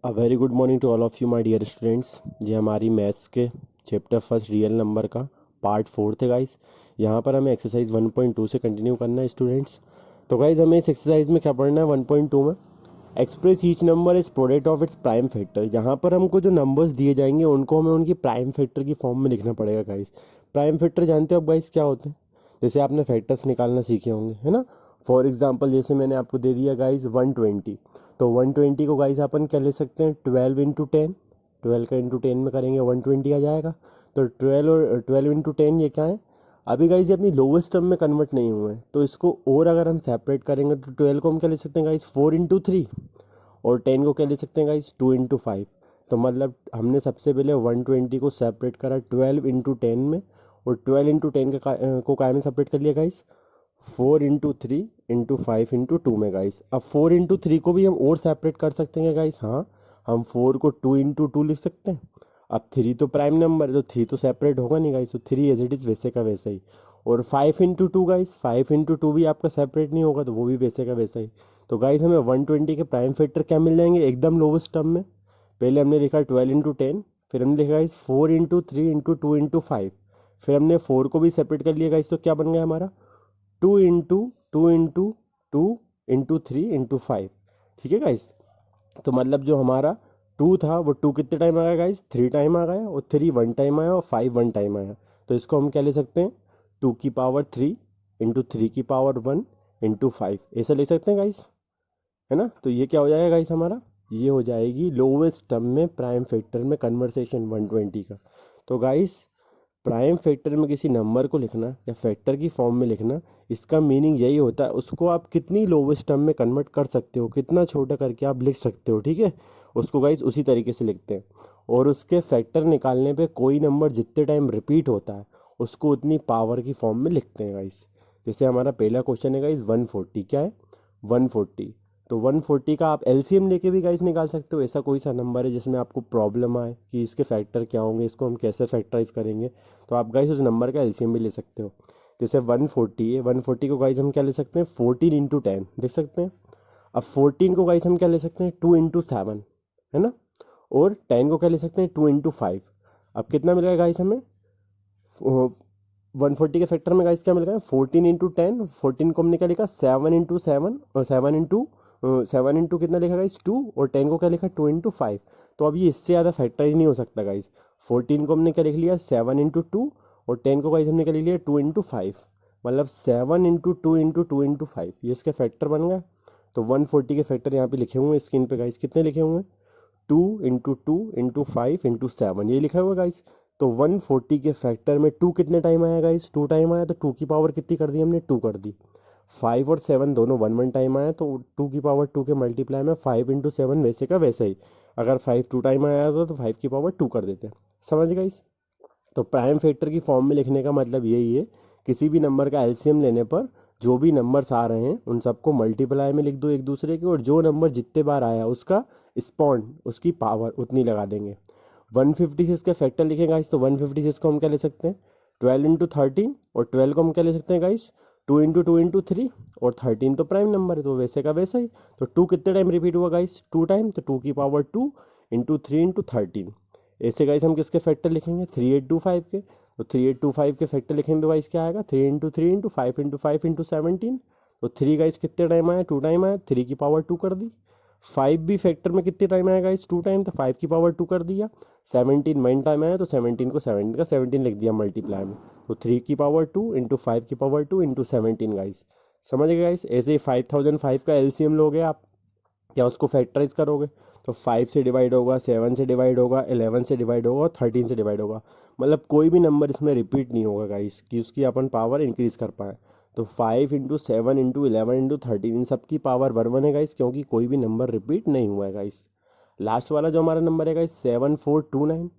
A very good morning to all of you my dear students. ये हमारी maths के chapter first real number का part 4 है guys. यहाँ पर हमें एक्सरसाइज 1.2 से कंटिन्यू करना है स्टूडेंट्स। तो गाइस हमें इस एक्सरसाइज में क्या पढ़ना है 1.2 में, express each number is product of its prime factor. यहाँ पर हमको जो नंबर्स दिए जाएंगे उनको हमें उनकी प्राइम फैक्टर की फॉर्म में लिखना पड़ेगा गाइस। प्राइम फैक्टर जानते हो आप गाइस क्या होते हैं? जैसे आपने फैक्टर्स निकालना सीखे होंगे, है ना। फॉर एग्जांपल जैसे मैंने आपको दे दिया गाइस 120, तो 120 को गाइस अपन क्या ले सकते हैं 12 इंटू 10। 12 का इंटू 10 में करेंगे 120 आ जाएगा। तो 12 और 12 इंटू 10 ये क्या है? अभी गाइस ये अपनी लोवेस्ट टर्म में कन्वर्ट नहीं हुए हैं, तो इसको और अगर हम सेपरेट करेंगे तो 12 को हम क्या ले सकते हैं गाइस 4 इंटू 3, और 10 को क्या ले सकते हैं गाइस 2 इंटू 5। तो मतलब हमने सबसे पहले 120 को सेपरेट करा 12 इंटू 10 में, और 12 इंटू 10 को काय में सेपरेट कर लिया गाइस 4 इंटू 3 इंटू 5 इंटू 2 में गाइस। अब 4 इंटू 3 को भी हम और सेपरेट कर सकते हैं गाइस। हाँ, हम 4 को 2 इंटू 2 लिख सकते हैं। अब 3 तो प्राइम नंबर है तो 3 तो सेपरेट होगा नहीं गाइस, तो 3 एज इट इज़ वैसे का वैसा ही। और 5 इंटू 2 गाइस, 5 इंटू 2 भी आपका सेपरेट नहीं होगा, तो वो भी वैसे का वैसा ही। तो गाइस हमें 120 के प्राइम फैक्टर क्या मिल जाएंगे एकदम लोवेस्ट टर्म में। पहले हमने लिखा 12 इंटू 10, फिर हमने लिखा गाइस 4 इंटू 3 इंटू 2 इंटू 5, फिर हमने 4 को भी सेपरेट कर लिया गाइस, तो क्या बन गया हमारा 2 इंटू 2 इंटू 2 इंटू 3 इंटू 5। ठीक है गाइस। तो मतलब जो हमारा 2 था वो 2 कितने टाइम आ गया गाइस 3 टाइम आ गया, और 3 1 टाइम आया, और 5 1 टाइम आया। तो इसको हम क्या ले सकते हैं 2 की पावर 3 इंटू 3 की पावर 1 इंटू 5, ऐसा ले सकते हैं गाइस, है ना। तो ये क्या हो जाएगा गाइस हमारा, ये हो जाएगी लोवेस्ट टर्म में प्राइम फैक्टर में कन्वर्सेशन 120 का। तो गाइस प्राइम फैक्टर में किसी नंबर को लिखना या फैक्टर की फॉर्म में लिखना, इसका मीनिंग यही होता है उसको आप कितनी लोवेस्ट टर्म में कन्वर्ट कर सकते हो, कितना छोटा करके आप लिख सकते हो। ठीक है, उसको गाइस उसी तरीके से लिखते हैं। और उसके फैक्टर निकालने पे कोई नंबर जितने टाइम रिपीट होता है उसको उतनी पावर की फॉर्म में लिखते हैं गाइस। जैसे हमारा पहला क्वेश्चन है गाइस 140, क्या है 140। तो 140 का आप एलसीएम लेके भी गाइस निकाल सकते हो। ऐसा कोई सा नंबर है जिसमें आपको प्रॉब्लम आए कि इसके फैक्टर क्या होंगे, इसको हम कैसे फैक्टराइज करेंगे, तो आप गाइस उस नंबर का एलसीएम भी ले सकते हो। जैसे 140 है, 140 को गाइस हम क्या ले सकते हैं 14 इंटू 10 देख सकते हैं। अब 14 को गाइस हम क्या ले सकते हैं 2 इंटू 7, है ना। और 10 को क्या ले सकते हैं 2 इंटू 5। अब कितना मिलेगा गाइस हमें 140 के फैक्टर में गाइस क्या मिल रहा है 14 इंटू 10। 14 को हमने क्या लिखा 7 इंटू 7, और 7 इंटू कितना लिखा गाइस 2, और 10 को क्या लिखा 2 इंटू 5। तो अब ये इससे ज़्यादा फैक्टराइज नहीं हो सकता गाइस। 14 को हमने क्या लिख लिया 7 इंटू 2, और 10 को गाइस हमने क्या लिख लिया 2 इंटू 5। मतलब 7 इंटू 2 इंटू 2 इंटू 5, ये इसका फैक्टर बन गया। तो 140 के फैक्टर यहाँ पे लिखे हुए हैं स्क्रीन पे गाइस, कितने लिखे हुए हैं 2 इंटू 2 इंटू 5 इंटू 7, ये लिखा हुआ गाइस। तो 140 के फैक्टर में 2 कितने टाइम आया गाइस 2 टाइम आया, तो 2 की पावर कितनी कर दी हमने 2 कर दी। 5 और 7 दोनों 1 1 टाइम आया, तो 2 की पावर 2 के मल्टीप्लाई में 5 इंटू 7 वैसे का वैसे ही। अगर 5 2 टाइम आया तो 5 की पावर 2 कर देते, समझ गाइस। तो प्राइम फैक्टर की फॉर्म में लिखने का मतलब यही है, किसी भी नंबर का एलसीएम लेने पर जो भी नंबर्स आ रहे हैं उन सबको मल्टीप्लाई में लिख दो एक दूसरे के, और जो नंबर जितने बार आया उसका स्पॉन्ड उसकी पावर उतनी लगा देंगे। 156 के फैक्टर लिखें गाइस, तो 156 को हम क्या ले सकते हैं 12 इंटू 13, और 12 को हम क्या ले सकते हैं गाइस 2 इंटू 2 इंटू 3, और 13 तो प्राइम नंबर है तो वैसे का वैसा ही। तो 2 कितने टाइम रिपीट हुआ गाइस 2 टाइम, तो 2 की पावर 2 इंटू 3 इंटू 13। ऐसे गाइस हम किसके फैक्टर लिखेंगे 3825 के, तो 3825 के फैक्टर लिखेंगे तो गाइस क्या आएगा 3 इंटू 3 इंटू 5 इंटू 5 इंटू 17। तो 3 गाइस कितने टाइम आया 2 टाइम आया, 3 की पावर 2 कर दी। 5 भी फैक्टर में कितने टाइम आया गाइस 2 टाइम, तो 5 की पावर 2 कर दिया। 17 1 टाइम आया, तो 17 को 17 का 17 लिख दिया मल्टीप्लाई में, तो 3 की पावर 2 इंटू 5 की पावर 2 इंटू 17 गाइस। समझ गए गाइस। ऐसे ही 5005 का एलसीएम लोगे आप, क्या उसको फैक्टराइज करोगे, तो 5 से डिवाइड होगा, 7 से डिवाइड होगा, 11 से डिवाइड होगा, और 13 से डिवाइड होगा। मतलब कोई भी नंबर इसमें रिपीट नहीं होगा गाइस कि उसकी अपन पावर इंक्रीज कर पाए। तो 5 इंटू 7 इंटू 11 इंटू 13 इन सब की पावर 1 1 है गाइस, क्योंकि कोई भी नंबर रिपीट नहीं हुआ है गाइस। लास्ट वाला जो हमारा नंबर है गाइस 7429,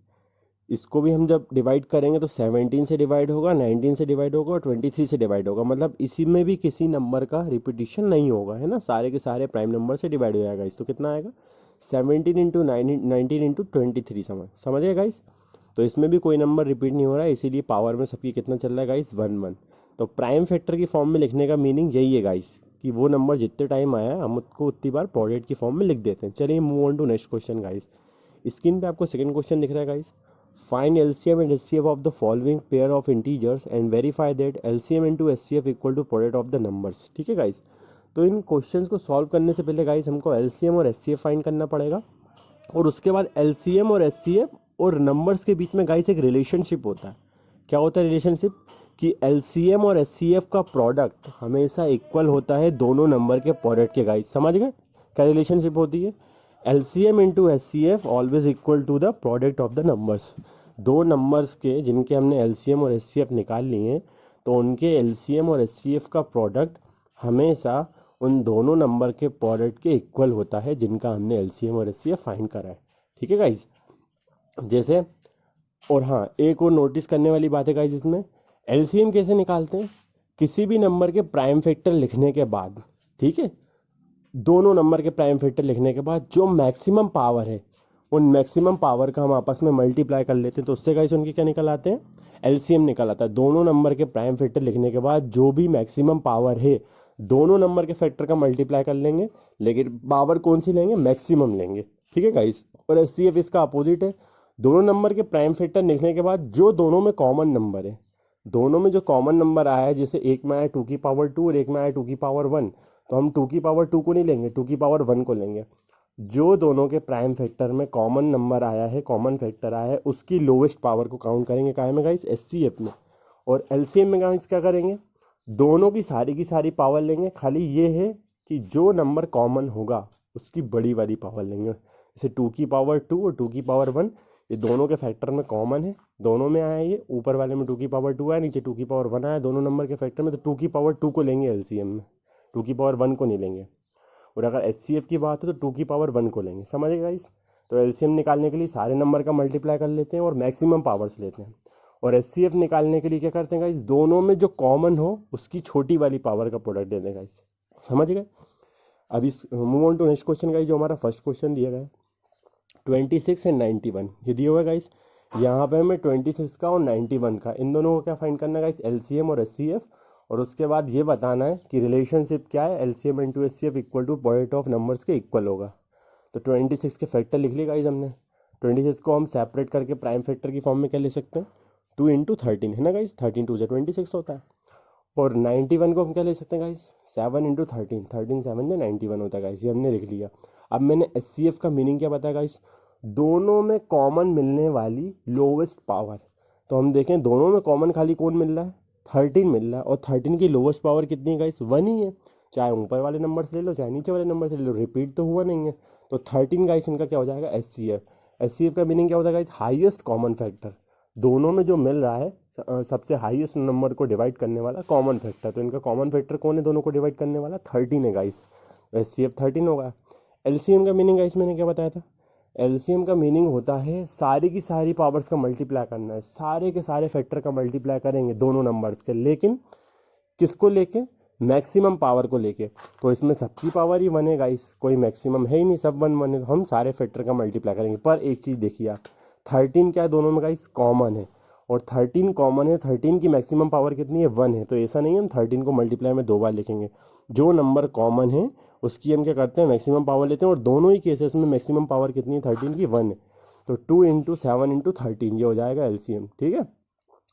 इसको भी हम जब डिवाइड करेंगे तो 17 से डिवाइड होगा, 19 से डिवाइड होगा, और 23 से डिवाइड होगा। मतलब इसी में भी किसी नंबर का रिपीटिशन नहीं होगा, है ना, सारे के सारे प्राइम नंबर से डिवाइड हो जाएगा। इस तो कितना आएगा 17 इंटू 19 इंटू 23, समझ गए गाइस। तो इसमें भी कोई नंबर रिपीट नहीं हो रहा है, इसीलिए पावर में सबकी कितना चल रहा है गाइस 1 1। तो प्राइम फैक्टर की फॉर्म में लिखने का मीनिंग यही है गाइस कि वो नंबर जितने टाइम आया है हम उसको उतनी बार प्रोडक्ट की फॉर्म में लिख देते हैं। चलिए move on to next question guys. Screen पे आपको सेकंड क्वेश्चन दिख रहा है guys. Find LCM and HCF of the following pair of integers and verify that LCM into HCF equal to product of the numbers. ठीक है guys, तो इन questions को solve करने से पहले गाइस हमको एलसीएम और एचसीएफ फाइंड करना पड़ेगा, और उसके बाद एलसीएम और एचसीएफ और नंबर्स के बीच में गाइस एक रिलेशनशिप होता है। क्या होता है रिलेशनशिप? कि एलसीएम और एचसीएफ का प्रोडक्ट हमेशा इक्वल होता है दोनों नंबर के प्रोडक्ट के। गाइस समझ गए क्या रिलेशनशिप होती है? LCM into HCF always equal to the product of the numbers. दो नंबर्स के जिनके हमने एलसीएम और एचसीएफ निकाल लिए हैं, तो उनके एलसीएम और एचसीएफ का प्रोडक्ट हमेशा उन दोनों नंबर के प्रोडक्ट के इक्वल होता है जिनका हमने एलसीएम और एचसीएफ फाइंड करा है। ठीक है गाइस, जैसे और हाँ एक और नोटिस करने वाली बात है गाइस, इसमें एलसीएम कैसे निकालते हैं? किसी भी नंबर के प्राइम फैक्टर लिखने के बाद, ठीक है, दोनों नंबर के प्राइम फैक्टर लिखने के बाद जो मैक्सिमम पावर है उन मैक्सिमम पावर का हम आपस में मल्टीप्लाई कर लेते हैं, तो उससे गाइस उनके क्या निकल आते हैं? एलसीएम निकल आता है। दोनों नंबर के प्राइम फैक्टर लिखने के बाद जो भी मैक्सिमम पावर है दोनों नंबर के फैक्टर का मल्टीप्लाई कर लेंगे, लेकिन पावर कौन सी लेंगे? मैक्सिमम लेंगे। ठीक है गाइस, और एचसीएफ इसका अपोजिट है। दोनों नंबर के प्राइम फैक्टर लिखने के बाद जो दोनों में कॉमन नंबर है, दोनों में जो कॉमन नंबर आया है, जैसे एक में आया 2 की पावर 2 और एक में आया 2 की पावर 1, तो हम 2 की पावर 2 को नहीं लेंगे, 2 की पावर 1 को लेंगे। जो दोनों के प्राइम फैक्टर में कॉमन नंबर आया है, कॉमन फैक्टर आया है, उसकी लोवेस्ट पावर को काउंट करेंगे काय में गाइस? एचसीएफ में। और एलसीएम में गाइस क्या करेंगे? दोनों की सारी पावर लेंगे, खाली ये है कि जो नंबर कॉमन होगा उसकी बड़ी वाली पावर लेंगे। जैसे 2 की पावर 2 और 2 की पावर 1 ये दोनों के फैक्टर में कॉमन है, दोनों में आया, ये ऊपर वाले में 2 की पावर 2 आया, नीचे 2 की पावर 1 आया, दोनों नंबर के फैक्टर में, तो 2 की पावर 2 को लेंगे एलसीएम में, 2 की पावर 1 को नहीं लेंगे। और अगर एचसीएफ की बात हो तो 2 की पावर 1 को लेंगे। समझ गए गाइस? तो एलसीएम निकालने के लिए सारे नंबर का मल्टीप्लाई कर लेते हैं और मैक्सिमम पावर्स लेते हैं, और एचसीएफ निकालने के लिए क्या करते हैं गाइस? दोनों में जो कॉमन हो उसकी छोटी वाली पावर का प्रोडक्ट देते हैं गाइस। समझ गए? अब इस move on to next question guys, जो हमारा फर्स्ट क्वेश्चन दिया गया है 26 एंड 91 ये दिया हुआ है गाइस। यहाँ पे हमें 26 का और 91 का, इन दोनों को क्या फाइंड करना है गाइस? एलसीएम और एचसीएफ, और उसके बाद ये बताना है कि रिलेशनशिप क्या है? LCM into HCF equal to product of numbers के इक्वल होगा। तो 26 के फैक्टर लिख लिए गाइस हमने। 26 को हम सेपरेट करके प्राइम फैक्टर की फॉर्म में क्या ले सकते हैं? 2 इंटू 13 है ना गाइस, 13 2 26 होता है। और 91 को हम क्या ले सकते हैं गाइस? 7 इंटू 13, 13 7 91 होता है गाइस, ये हमने लिख लिया। अब मैंने एचसीएफ का मीनिंग क्या बताया गाइस? दोनों में कॉमन मिलने वाली लोवेस्ट पावर। तो हम देखें दोनों में कॉमन खाली कौन मिल रहा है? 13 मिल रहा है, और 13 की लोवेस्ट पावर कितनी है गाइस? 1 ही है। चाहे ऊपर वाले नंबर से ले लो चाहे नीचे वाले नंबर से ले लो, रिपीट तो हुआ नहीं है। तो 13 गाइस इनका क्या हो जाएगा? एचसीएफ। एचसीएफ का मीनिंग क्या होता है गाइस? Highest common factor. दोनों में जो मिल रहा है सबसे हाईएस्ट नंबर को डिवाइड करने वाला कॉमन फैक्टर। तो इनका कॉमन फैक्टर कौन है दोनों को डिवाइड करने वाला? 13 है गाइस, एचसीएफ 13 होगा। एलसीएम का मीनिंग गाइस मैंने क्या बताया था? एलसीएम का मीनिंग होता है सारी की सारी पावर्स का मल्टीप्लाई करना है, सारे के सारे फैक्टर का मल्टीप्लाई करेंगे दोनों नंबर्स के, लेकिन किसको लेके? मैक्सिमम पावर को लेके। तो इसमें सबकी पावर ही 1 है गाइस, कोई मैक्सिमम है ही नहीं, सब 1 1 है, तो हम सारे फैक्टर का मल्टीप्लाई करेंगे। पर एक चीज़ देखिए आप, 13 क्या है दोनों में गाइस? कॉमन है, और 13 कॉमन है, 13 की मैक्सिमम पावर कितनी है? 1 है। तो ऐसा नहीं है हम 13 को मल्टीप्लाई में 2 बार लिखेंगे, जो नंबर कॉमन है उसकी हम क्या करते हैं? मैक्सिमम पावर लेते हैं, और दोनों ही केसेस में मैक्सिमम पावर कितनी है? 13 की 1 है। तो 2 इंटू 7 इंटू 13 ये हो जाएगा एलसीएम। ठीक है,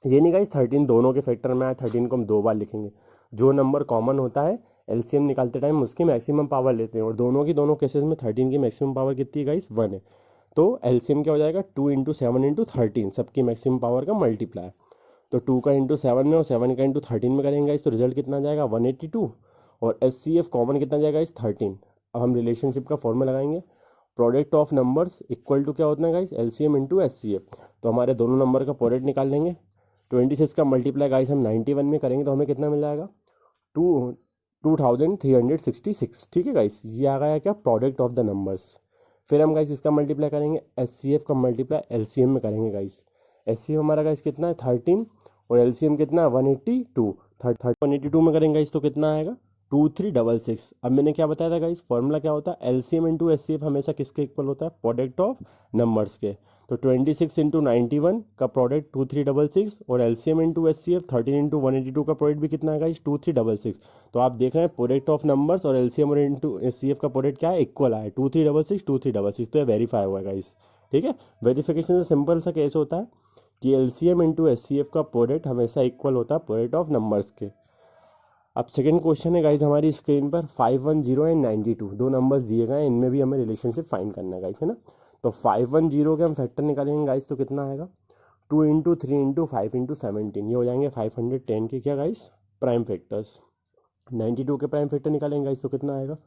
ये नहीं गाइस 13 दोनों के फैक्टर में आया, 13 को हम 2 बार लिखेंगे। जो नंबर कॉमन होता है एलसीएम निकालते टाइम उसकी मैक्सिमम पावर लेते हैं, और दोनों केसेस में 13 की मैक्सिमम पावर कितनी है गाइस? 1 है। तो एलसीएम क्या हो जाएगा? 2 इंटू 7 इंटू 13, सबकी मैक्सिमम पावर का मल्टीप्लाई। तो 2 का इंटू 7 में और 7 का इंटू 13 में करेंगे गाइस, तो रिजल्ट कितना जाएगा? 182। और एचसीएफ कॉमन कितना जाएगा गाइस? 13। अब हम रिलेशनशिप का फॉर्मूला लगाएंगे, product of numbers equal to क्या होता है गाइस? LCM into HCF. तो हमारे दोनों नंबर का प्रोडक्ट निकाल लेंगे। 26 का मल्टीप्लाई गाइस हम 91 में करेंगे, तो हमें कितना मिल जाएगा? 2366। ठीक है गाइस, ये आ गया क्या? Product of the numbers. फिर हम गाइस इसका मल्टीप्लाई करेंगे, एचसीएफ का मल्टीप्लाई एलसीएम में करेंगे गाइस। एचसीएफ हमारा गाइस कितना है? 13, और एलसीएम कितना है? 182। 182 में करेंगे गाइस तो कितना आएगा? 2366। अब मैंने क्या बताया था गाइस, फॉर्मूला क्या होता है, एलसीएम इंटू एचसीएफ हमेशा किसके इक्वल होता है, प्रोडक्ट ऑफ नंबर्स के। तो 26 इंटू 91 का प्रोडक्ट 2366 और एलसीएम इंटू एचसीएफ 13 इंटू 182 का प्रोडक्ट भी कितना है गाइस, 2366। तो आप देख रहे हैं प्रोडक्ट ऑफ नंबर्स और एलसीएम और इंटू एचसीएफ का प्रोडक्ट क्या है, इक्वल आया 2366 तो ये वेरीफाई हुआ है गाइस। ठीक है, वेरिफिकेशन से सिंपल सा केस होता है कि एलसीएम इंटू एचसीएफ का प्रोडक्ट हमेशा इक्वल होता है प्रोडक्ट ऑफ नंबर्स के। अब सेकंड क्वेश्चन है गाइज हमारी स्क्रीन पर 510 एंड 92 दो नंबर्स दिए गए हैं, इनमें भी हमें रिलेशनशिप फाइंड करना है गाइज, है ना। तो 510 के हम फैक्टर निकालेंगे गाइज, तो कितना आएगा, 2 इंटू 3 इंटू 5 इंटू 17, ये हो जाएंगे 510 के क्या गाइज, प्राइम फैक्टर्स। 92 के प्राइम फैक्टर निकालेंगे गाइज, तो कितना आएगा,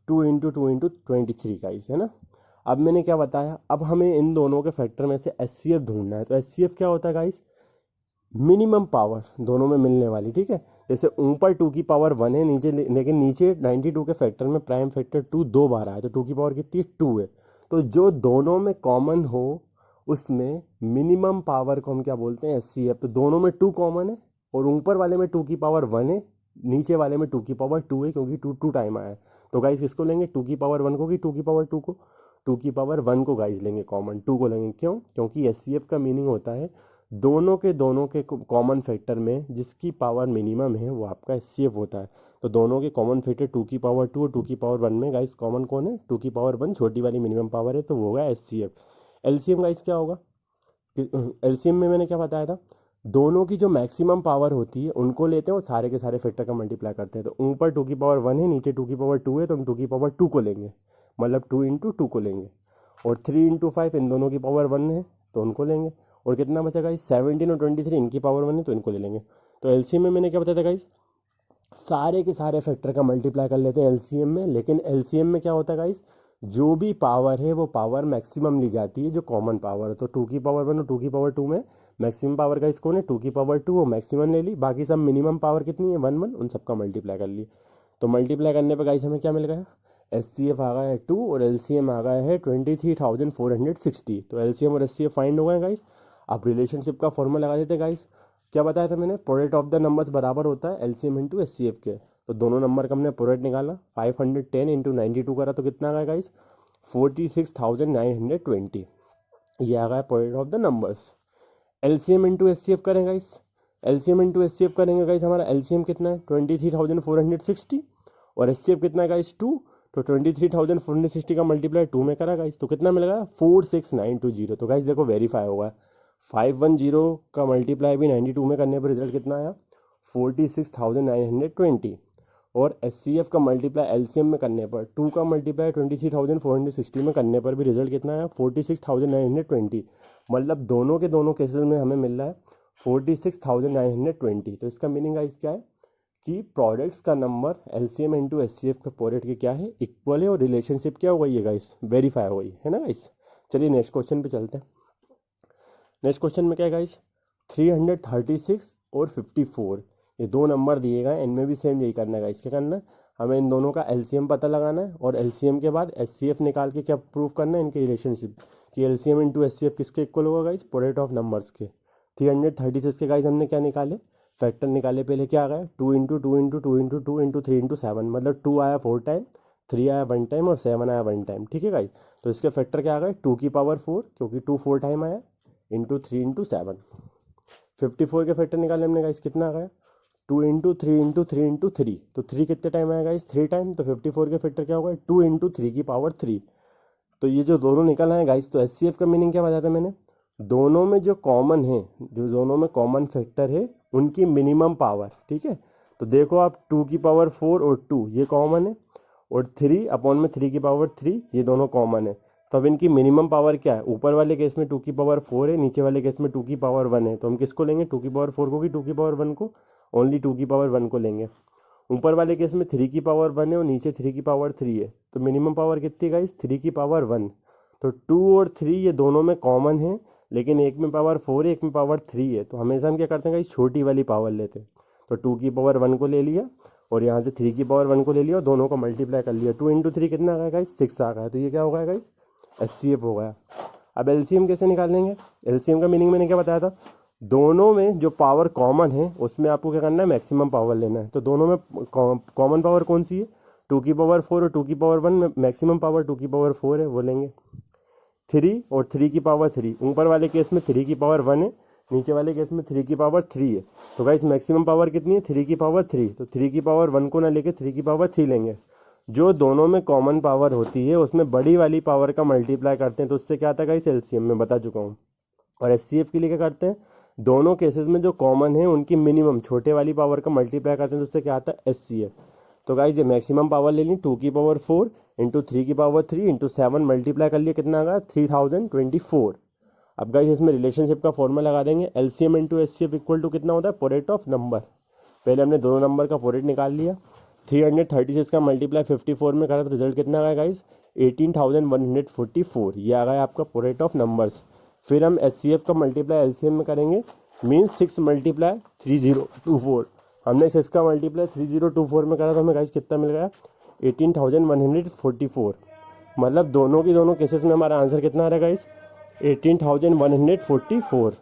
2 इंटू 2 इंटू 23 गाइज, है ना। अब मैंने क्या बताया, अब हमें इन दोनों के फैक्टर में से एचसीएफ ढूंढना है। तो एचसीएफ क्या होता है गाइज, मिनिमम पावर दोनों में मिलने वाली। ठीक है, जैसे ऊपर 2 की पावर 1 है, नीचे लेकिन नीचे 92 के फैक्टर में प्राइम फैक्टर 2 दो बार आया, तो 2 की पावर कितनी है, 2 है। तो जो दोनों में कॉमन हो उसमें मिनिमम पावर को हम क्या बोलते हैं, एचसीएफ। तो दोनों में 2 कॉमन है और ऊपर वाले में 2 की पावर 1 है, नीचे वाले में 2 की पावर 2 है, क्योंकि 2 टाइम आया है। तो गाइस किसको लेंगे, 2 की पावर 1 को कि 2 की पावर 2 को, 2 की पावर 1 को गाइस लेंगे कॉमन, 2 को लेंगे। क्यों, क्योंकि एचसीएफ का मीनिंग होता है दोनों के कॉमन फैक्टर में जिसकी पावर मिनिमम है वो आपका एचसीएफ होता है। तो दोनों के कॉमन फैक्टर 2 की पावर 2 और 2 की पावर 1 में गाइस कॉमन कौन है, 2 की पावर 1 छोटी वाली मिनिमम पावर है, तो वो होगा एचसीएफ। एलसीएम गाइस क्या होगा, एलसीएम में मैंने क्या बताया था, दोनों की जो मैक्सिमम पावर होती है उनको लेते हैं और सारे के सारे फैक्टर का मल्टीप्लाई करते हैं। तो ऊपर 2 की पावर 1 है, नीचे 2 की पावर 2 है, तो हम 2 की पावर 2 को लेंगे, मतलब 2 इंटू 2 को लेंगे। और 3 इंटू 5 इन दोनों की पावर 1 है तो उनको लेंगे। और कितना बचा गाइस, 17 और 23 इनकी पावर 1 है तो इनको ले लेंगे। तो एलसीएम में मैंने क्या बताया था गाइस, सारे के सारे फैक्टर का मल्टीप्लाई कर लेते हैं एलसीएम में। लेकिन एलसीएम में क्या होता है गाइस, जो भी पावर है वो पावर मैक्सिमम ली जाती है, जो कॉमन पावर है। तो 2 की पावर 1 और 2 की पावर 2 में मैक्सिमम पावर गाइस कौन है, 2 की पावर 2, वो मैक्सिमम ले ली, बाकी सब मिनिमम पावर कितनी है 1 1, उन सबका मल्टीप्लाई कर लिए। तो मल्टीप्लाई करने पर गाइस हमें क्या मिल गया, एचसीएफ आ गया है 2 और एलसीएम आ गया है 23,460। तो एलसीएम और एचसीएफ फाइंड हो गए गाइस। अब रिलेशनशिप का फॉर्मूला लगा देते हैं गाइस। क्या बताया था मैंने, प्रोडक्ट ऑफ द नंबर्स बराबर होता है एलसीएम इंटू एचसीएफ के। तो दोनों नंबर का हमने प्रोडक्ट निकाला, 510 इंटू 92 करा तो कितना आ गया गाइस, 46,920। ये आ गया product of the numbers. LCM into HCF करें गाइस, एलसीएम इंटू एचसीएफ करेंगे गाइस, हमारा एलसीएम कितना है 23,460 और एचसीएफ कितना है गाइस 2। तो 23,460 का मल्टीप्लाई 2 में करा गाइस, तो कितना मिलेगा 46920। तो गाइस देखो वेरीफाई होगा, 510 का मल्टीप्लाई भी 92 में करने पर रिजल्ट कितना आया 46,920। और एचसीएफ का मल्टीप्लाई एलसीएम में करने पर 2 का मल्टीप्लाई 23,460 में करने पर भी रिजल्ट कितना आया 46,920। मतलब दोनों के दोनों केसेस में हमें मिल रहा है 46,920। तो इसका मीनिंग गाइस क्या है कि प्रोडक्ट्स का नंबर एलसीएम इंटू एचसीएफ का प्रोडक्ट के क्या है, इक्वल है, और रिलेशनशिप क्या हो गई है गाइस, वेरीफाई हो गई है ना गाइस। चलिए नेक्स्ट क्वेश्चन पे चलते हैं। नेक्स्ट क्वेश्चन में क्या है गाइस, 336 और 54 ये दो नंबर दिए गए, इनमें भी सेम यही करना है गाइस। क्या करना है, हमें इन दोनों का एलसीएम पता लगाना है और एलसीएम के बाद एचसीएफ निकाल के क्या प्रूव करना है, इनकी रिलेशनशिप कि एलसीएम इंटू एचसीएफ किसके इक्वल होगा गाइस, प्रोडक्ट ऑफ नंबर्स के। 336 के गाइस हमने क्या निकाले, फैक्टर निकाले। पहले क्या आ गया 2 into 2 into 2 into 2 into 3 into 7, मतलब 2 आया 4 टाइम, 3 आया 1 टाइम और 7 आया 1 टाइम। ठीक है गाइस, तो इसके फैक्टर क्या आ गए 2 की पावर 4, क्योंकि 2 4 टाइम आया, इंटू 3 इंटू 7। 54 के फैक्टर निकाले हमने गाइस, कितना आ गया 2 इंटू 3 इंटू 3 इंटू 3। तो 3 कितने टाइम आया गाइस 3 टाइम। तो 54 के फैक्टर क्या होगा 2 इंटू 3 की पावर 3। तो ये जो दोनों निकल आए गाइस, तो एचसीएफ का मीनिंग क्या बताया था मैंने, दोनों में जो कॉमन है, जो दोनों में कॉमन फैक्टर है उनकी मिनिमम पावर। ठीक है, तो देखो आप 2 की पावर 4 और 2 ये कॉमन है, और 3 अपॉन में 3 की पावर 3 ये दोनों कॉमन है। तो अब इनकी मिनिमम पावर क्या है, ऊपर वाले केस में 2 की पावर 4 है, नीचे वाले केस में 2 की पावर 1 है। तो हम किसको लेंगे 2 की पावर 4 को कि 2 की पावर 1 को, ओनली 2 की पावर 1 को लेंगे। ऊपर वाले केस में 3 की पावर 1 है और नीचे 3 की पावर 3 है। तो मिनिमम पावर कितनी है गाइस 3 की पावर 1। तो 2 और 3 ये दोनों में कॉमन है, लेकिन एक में पावर 4 है, एक में पावर 3 है। तो हमेशा हम क्या करते हैं गाइस छोटी वाली पावर लेते हैं। तो 2 की पावर 1 को ले लिया और यहाँ से 3 की पावर 1 को ले लिया और दोनों को मल्टीप्लाई कर लिया। 2 इंटू 3 कितना आ गया गाइस 6 आ गया। तो ये क्या हो गया गाइस एचसीएफ हो गया। अब एलसीएम कैसे निकाल लेंगे, एलसीएम का मीनिंग मैंने क्या बताया था, दोनों में जो पावर कॉमन है उसमें आपको क्या करना है, मैक्सिमम पावर लेना है। तो दोनों में कॉमन पावर कौन सी है, 2 की पावर 4 और 2 की पावर 1 में मैक्सिमम पावर 2 की पावर 4 है, वो लेंगे। 3 और 3 की पावर 3, ऊपर वाले केस में 3 की पावर 1 है, नीचे वाले केस में 3 की पावर 3 है। तो गाइस मैक्सिमम पावर कितनी है, 3 की पावर 3, तो 3 की पावर 1 को ना लेके 3 की पावर 3 लेंगे। जो दोनों में कॉमन पावर होती है उसमें बड़ी वाली पावर का मल्टीप्लाई करते हैं, तो उससे क्या आता है गाइस, एलसीएम में बता चुका हूँ। और एचसीएफ के लिए क्या करते हैं, दोनों केसेस में जो कॉमन है उनकी मिनिमम छोटे वाली पावर का मल्टीप्लाई करते हैं, तो उससे क्या आता है, एचसीएफ। तो गाइस ये मैक्सिमम पावर ले ली, 2 की पावर 4 इंटू 3 की पावर 3 इंटू 7 मल्टीप्लाई कर लिए, कितना आ गया, 3024। अब गाइस इसमें रिलेशनशिप का फॉर्मूला लगा देंगे, LCM into HCF equal to कितना होता है, प्रोडक्ट ऑफ नंबर। पहले हमने दोनों नंबर का प्रोडक्ट निकाल लिया, 336 का मल्टीप्लाई 54 में करा तो रिजल्ट कितना आ गया गाइस, 18,144। ये आ गया आपका प्रोडक्ट ऑफ नंबर्स। फिर हम एचसीएफ का मल्टीप्लाई एलसीएम में करेंगे, मीन्स 6 मल्टीप्लाई 3024। हमने 6 का मल्टीप्लाई 3024 में करा तो हमें गाइस कितना मिल गया, 18,144। मतलब दोनों की दोनों केसेस में हमारा आंसर कितना आ रहा है गाइस, 18,144।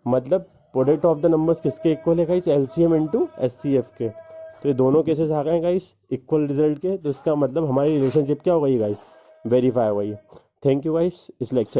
मतलब प्रोडक्ट ऑफ द नंबर्स किसके इक्वल है गाइस, एलसीएम इंटू एचसीएफ के। तो ये दोनों केसेस आ गए गाइस इक्वल रिजल्ट के, तो इसका मतलब हमारी रिलेशनशिप क्या हो गई गाइस, वेरीफाई हो गई। थैंक यू गाइस इस लेक्चर